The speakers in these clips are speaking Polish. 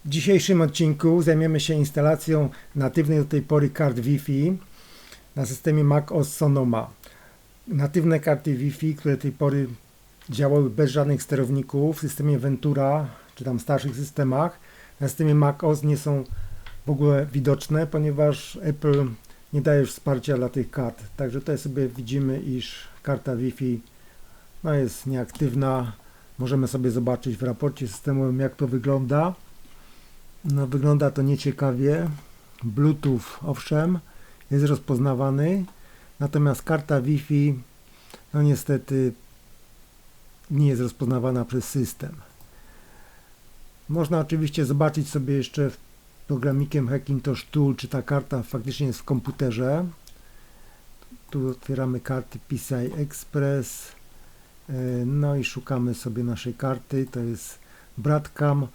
W dzisiejszym odcinku zajmiemy się instalacją natywnej do tej pory kart Wi-Fi na systemie Mac OS Sonoma. Natywne karty Wi-Fi, które do tej pory działały bez żadnych sterowników w systemie Ventura czy tam starszych systemach, na systemie Mac OS nie są w ogóle widoczne, ponieważ Apple nie daje już wsparcia dla tych kart. Także tutaj sobie widzimy, iż karta Wi-Fi jest nieaktywna. Możemy sobie zobaczyć w raporcie systemowym, jak to wygląda. Wygląda to nieciekawie. Bluetooth owszem jest rozpoznawany, natomiast karta Wi-Fi niestety nie jest rozpoznawana przez system. Można oczywiście zobaczyć sobie jeszcze programikiem Hackintosh Tool, czy ta karta faktycznie jest w komputerze. Tu otwieramy karty PCI Express, i szukamy sobie naszej karty. To jest Broadcom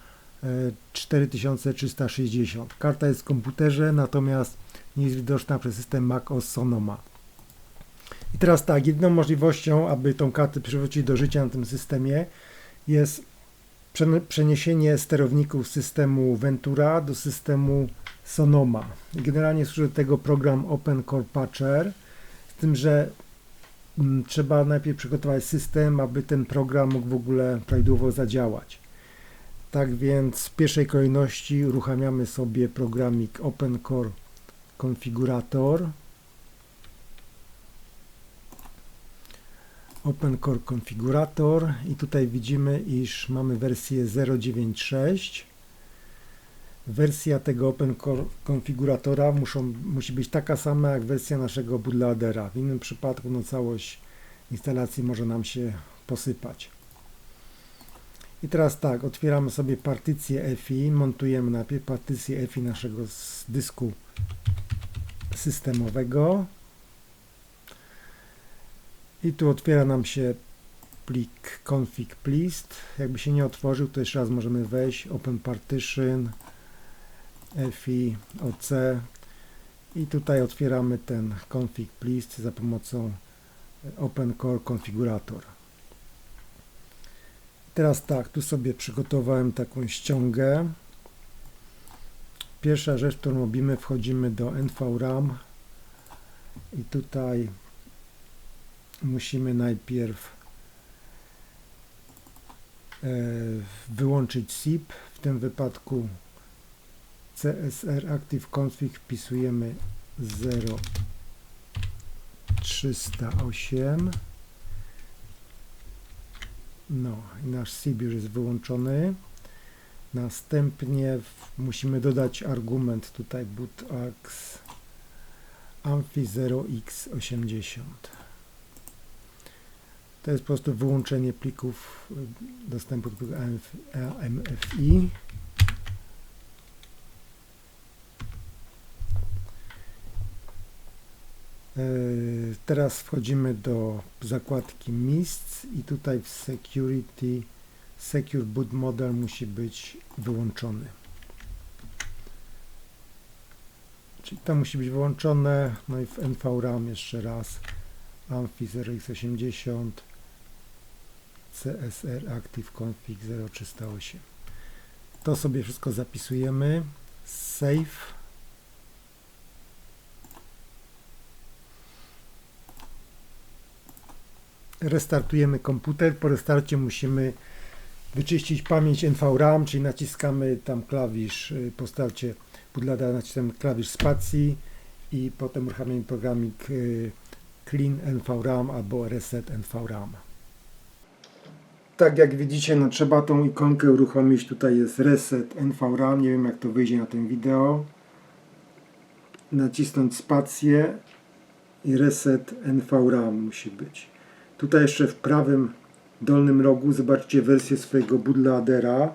4360. Karta jest w komputerze, natomiast nie jest widoczna przez system Mac OS Sonoma. I teraz tak, jedyną możliwością, aby tą kartę przywrócić do życia na tym systemie, jest przeniesienie sterowników z systemu Ventura do systemu Sonoma. Generalnie służy do tego program Open Core Patcher, z tym, że trzeba najpierw przygotować system, aby ten program mógł w ogóle prawidłowo zadziałać. Tak więc w pierwszej kolejności uruchamiamy sobie programik Open Core Configurator. Open Core Configurator i tutaj widzimy, iż mamy wersję 0.9.6. Wersja tego Open Core Konfiguratora musi być taka sama jak wersja naszego bootloadera. W innym przypadku całość instalacji może nam się posypać. I teraz tak, otwieramy sobie partycję EFI, montujemy najpierw partycję EFI naszego dysku systemowego. I tu otwiera nam się plik config list. Jakby się nie otworzył, to jeszcze raz możemy wejść, Open Partition, EFI, OC i tutaj otwieramy ten config list za pomocą Open Core Configurator. Teraz tak, tu sobie przygotowałem taką ściągę. Pierwsza rzecz, którą robimy, wchodzimy do NVRAM i tutaj musimy najpierw wyłączyć SIP. W tym wypadku CSR Active Config wpisujemy 0308. I nasz SIP już jest wyłączony. Następnie musimy dodać argument tutaj bootax amphi 0x80. To jest po prostu wyłączenie plików dostępu do AMFI. Teraz wchodzimy do zakładki MIST i tutaj w Security Secure Boot Model musi być wyłączony. Czyli to musi być wyłączone. I w NVRAM jeszcze raz amphi 0x80 CSR Active Config 0308. To sobie wszystko zapisujemy. Save. Restartujemy komputer. Po restarcie musimy wyczyścić pamięć NVRAM, czyli naciskamy tam klawisz po starcie bootloadera, naciskamy klawisz spacji i potem uruchamiamy programik Clean NVRAM albo Reset NVRAM. Tak jak widzicie, trzeba tą ikonkę uruchomić. Tutaj jest Reset NVRAM. Nie wiem, jak to wyjdzie na tym wideo. Nacisnąć spację i Reset NVRAM musi być. Tutaj jeszcze w prawym dolnym rogu zobaczcie wersję swojego bootloadera,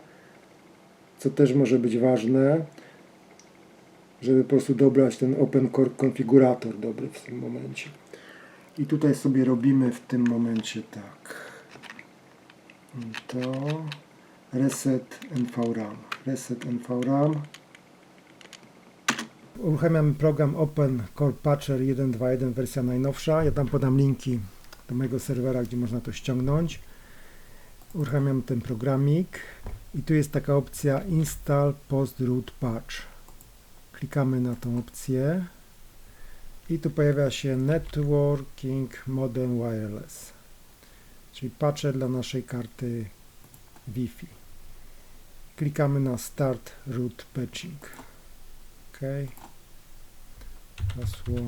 co też może być ważne, żeby po prostu dobrać ten Open Core konfigurator dobry w tym momencie. I tutaj sobie robimy w tym momencie tak. To Reset NVRAM. Reset NVRAM. Uruchamiamy program Open Core Patcher 1.2.1 wersja najnowsza. Ja tam podam linki do mojego serwera, gdzie można to ściągnąć. Uruchamiam ten programik i tu jest taka opcja Install Post Root Patch. Klikamy na tą opcję i tu pojawia się Networking Modem Wireless, czyli patche dla naszej karty Wi-Fi. Klikamy na Start Root Patching. OK. Hasło.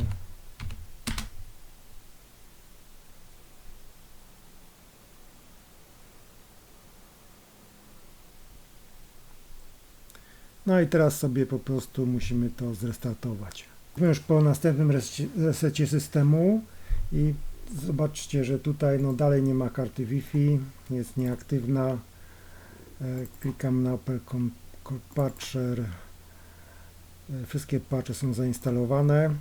No i teraz sobie po prostu musimy to zrestartować. Już po następnym resecie systemu i zobaczcie, że tutaj no dalej nie ma karty Wi-Fi, jest nieaktywna. Klikam na Open Patcher. Wszystkie patche są zainstalowane.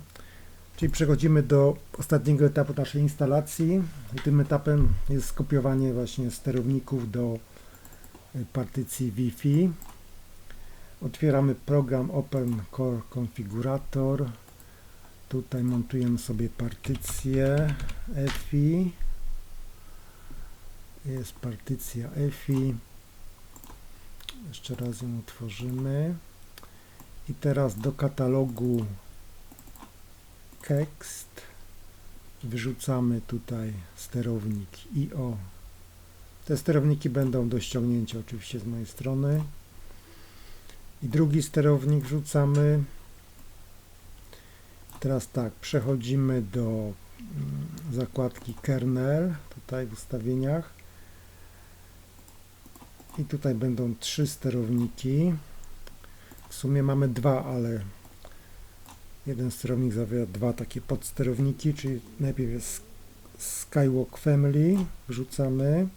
Czyli przechodzimy do ostatniego etapu naszej instalacji. I tym etapem jest skopiowanie właśnie sterowników do partycji Wi-Fi. Otwieramy program Open Core Configurator. Tutaj montujemy sobie partycję EFI. Jest partycja EFI. Jeszcze raz ją otworzymy. I teraz do katalogu Kext wyrzucamy tutaj sterownik IO. Te sterowniki będą do ściągnięcia oczywiście z mojej strony. I drugi sterownik wrzucamy. Teraz tak, przechodzimy do zakładki kernel, tutaj w ustawieniach. I tutaj będą 3 sterowniki. W sumie mamy 2, ale jeden sterownik zawiera 2 takie podsterowniki, czyli najpierw jest Skywalk Family, wrzucamy.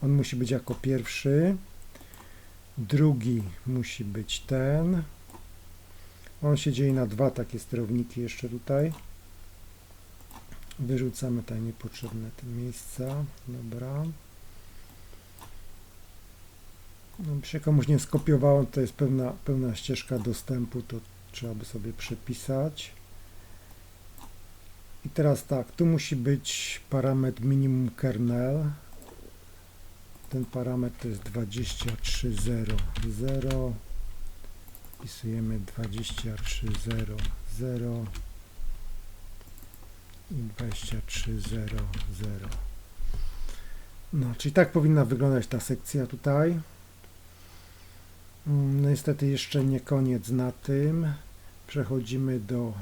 On musi być jako pierwszy. Drugi musi być ten. On się dzieje na 2 takie sterowniki jeszcze tutaj. Wyrzucamy tutaj niepotrzebne te miejsca. Dobra. No, by się komuś nie skopiowało, to jest pełna ścieżka dostępu, to trzeba by sobie przepisać. I teraz tak, tu musi być parametr minimum kernel. Ten parametr to jest 23.0.0. Wpisujemy 23.0.0 i 23.0.0. No, czyli tak powinna wyglądać ta sekcja tutaj. No niestety jeszcze nie koniec na tym. Przechodzimy do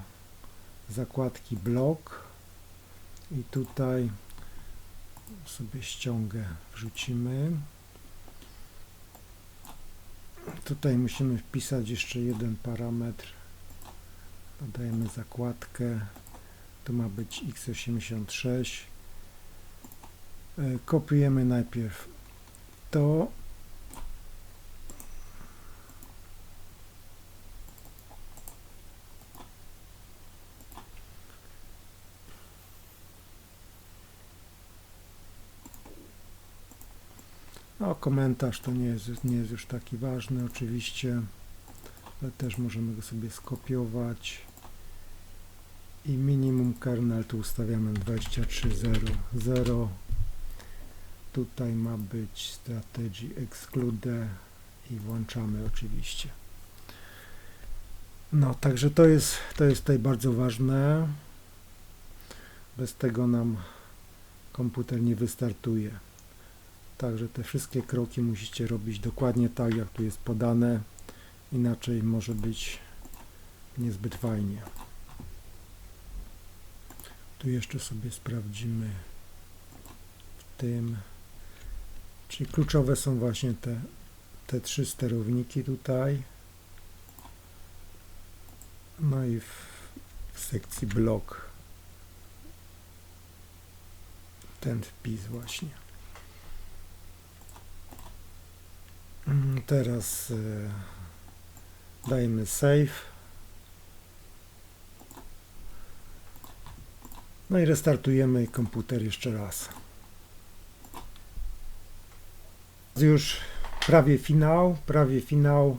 zakładki blok i tutaj sobie ściągę wrzucimy. Tutaj musimy wpisać jeszcze jeden parametr. Dodajemy zakładkę. To ma być x86. Kopiujemy najpierw to. No, komentarz to nie jest już taki ważny oczywiście, ale też możemy go sobie skopiować i minimum kernel tu ustawiamy 23.0.0. Tutaj ma być strategy exclude i włączamy oczywiście. No, także to jest tutaj bardzo ważne. Bez tego nam komputer nie wystartuje. Także te wszystkie kroki musicie robić dokładnie tak, jak tu jest podane, inaczej może być niezbyt fajnie. Tu jeszcze sobie sprawdzimy w tym, czyli kluczowe są właśnie te 3 sterowniki tutaj. No i w sekcji blok ten wpis właśnie. Teraz dajemy save. No i restartujemy komputer jeszcze raz. Już prawie finał.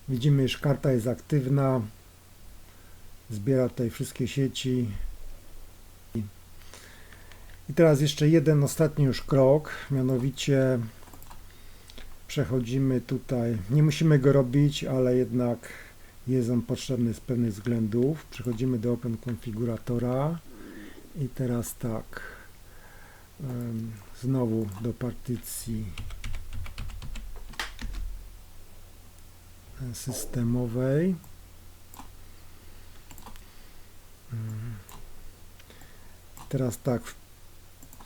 Widzimy, że karta jest aktywna. Zbiera tutaj wszystkie sieci. I teraz jeszcze jeden ostatni już krok, mianowicie Przechodzimy tutaj, nie musimy go robić, ale jednak jest on potrzebny z pewnych względów. Przechodzimy do Open Konfiguratora i teraz tak, znowu do partycji systemowej. Teraz tak,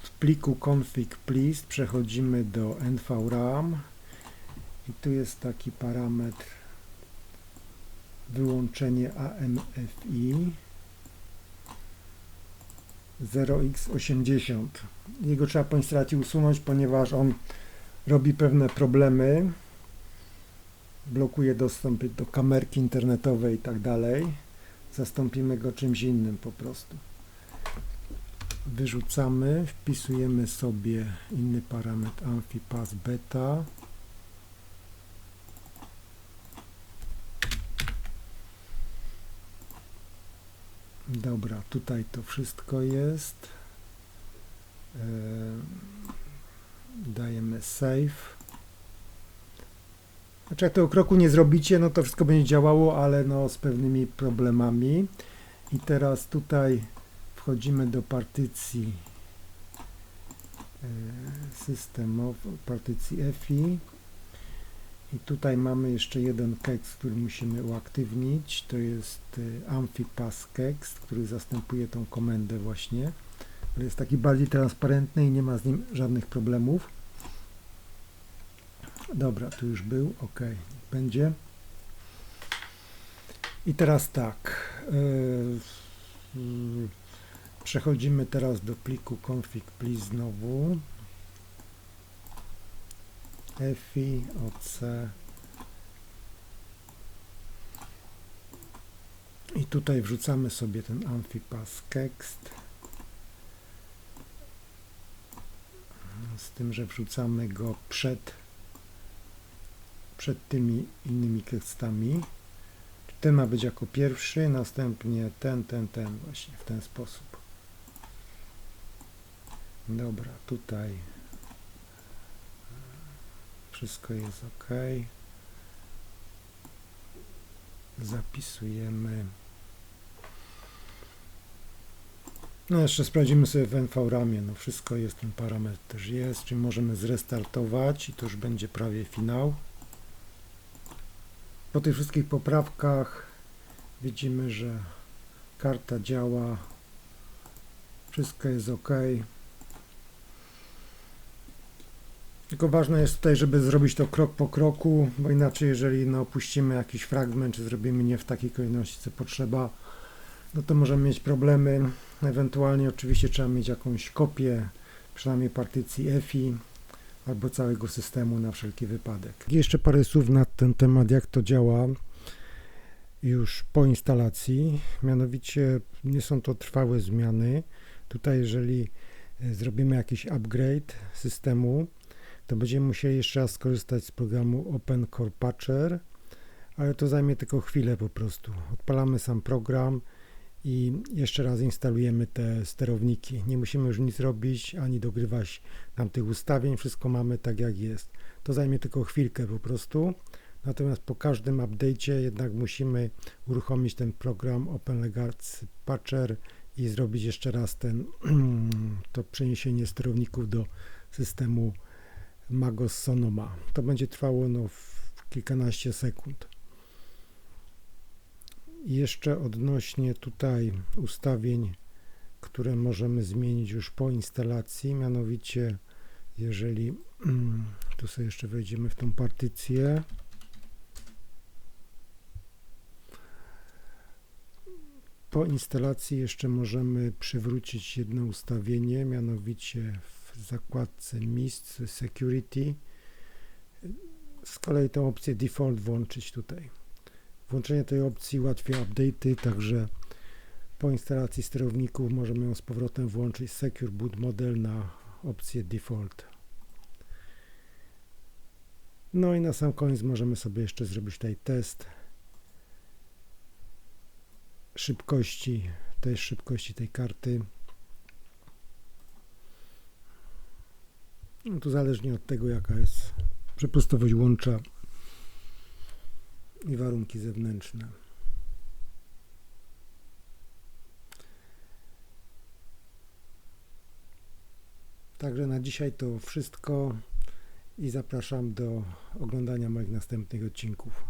w pliku config please przechodzimy do NVRAM i tu jest taki parametr wyłączenie AMFI 0x80. Jego trzeba po instalacji usunąć, ponieważ on robi pewne problemy, blokuje dostęp do kamerki internetowej i tak dalej. Zastąpimy go czymś innym po prostu. Wyrzucamy, wpisujemy sobie inny parametr AmfiPass beta. Dobra, tutaj to wszystko jest. Dajemy save. Znaczy jak tego kroku nie zrobicie, no to wszystko będzie działało, ale no z pewnymi problemami. I teraz tutaj wchodzimy do partycji systemowej, partycji EFI i tutaj mamy jeszcze jeden keks, który musimy uaktywnić. To jest AmfiPass keks, który zastępuje tą komendę właśnie. Ale jest taki bardziej transparentny i nie ma z nim żadnych problemów. Dobra, tu już był, ok, będzie. I teraz tak, przechodzimy teraz do pliku config please znowu, EFI, OC i tutaj wrzucamy sobie ten AmfiPass tekst, z tym, że wrzucamy go przed tymi innymi tekstami. Ten ma być jako pierwszy, następnie ten właśnie w ten sposób. Dobra, tutaj wszystko jest ok. Zapisujemy. No jeszcze sprawdzimy sobie w NVRAMie, no wszystko jest, ten parametr też jest, czyli możemy zrestartować i to już będzie prawie finał. Po tych wszystkich poprawkach widzimy, że karta działa, wszystko jest ok. Tylko ważne jest tutaj, żeby zrobić to krok po kroku, bo inaczej jeżeli no, opuścimy jakiś fragment, czy zrobimy nie w takiej kolejności, co potrzeba, no to możemy mieć problemy. Ewentualnie oczywiście trzeba mieć jakąś kopię, przynajmniej partycji EFI, albo całego systemu na wszelki wypadek. Jeszcze parę słów na ten temat, jak to działa już po instalacji. Mianowicie nie są to trwałe zmiany. Tutaj jeżeli zrobimy jakiś upgrade systemu, to będziemy musieli jeszcze raz skorzystać z programu Open Core Patcher, ale to zajmie tylko chwilę po prostu. Odpalamy sam program i jeszcze raz instalujemy te sterowniki. Nie musimy już nic robić, ani dogrywać nam tych ustawień, wszystko mamy tak jak jest. To zajmie tylko chwilkę po prostu, natomiast po każdym update'cie jednak musimy uruchomić ten program Open Legacy Patcher i zrobić jeszcze raz to przeniesienie sterowników do systemu Magos Sonoma. To będzie trwało no, w kilkanaście sekund. I jeszcze odnośnie tutaj ustawień, które możemy zmienić już po instalacji, mianowicie jeżeli tu sobie jeszcze wejdziemy w tą partycję, po instalacji jeszcze możemy przywrócić jedno ustawienie, mianowicie w zakładce MIST Security z kolei tę opcję Default włączyć tutaj. Włączenie tej opcji ułatwia update'y, także po instalacji sterowników możemy ją z powrotem włączyć Secure Boot Model na opcję Default. No i na sam koniec możemy sobie jeszcze zrobić tutaj test szybkości tej karty. No tu zależnie od tego, jaka jest przepustowość łącza i warunki zewnętrzne. Także na dzisiaj to wszystko i zapraszam do oglądania moich następnych odcinków.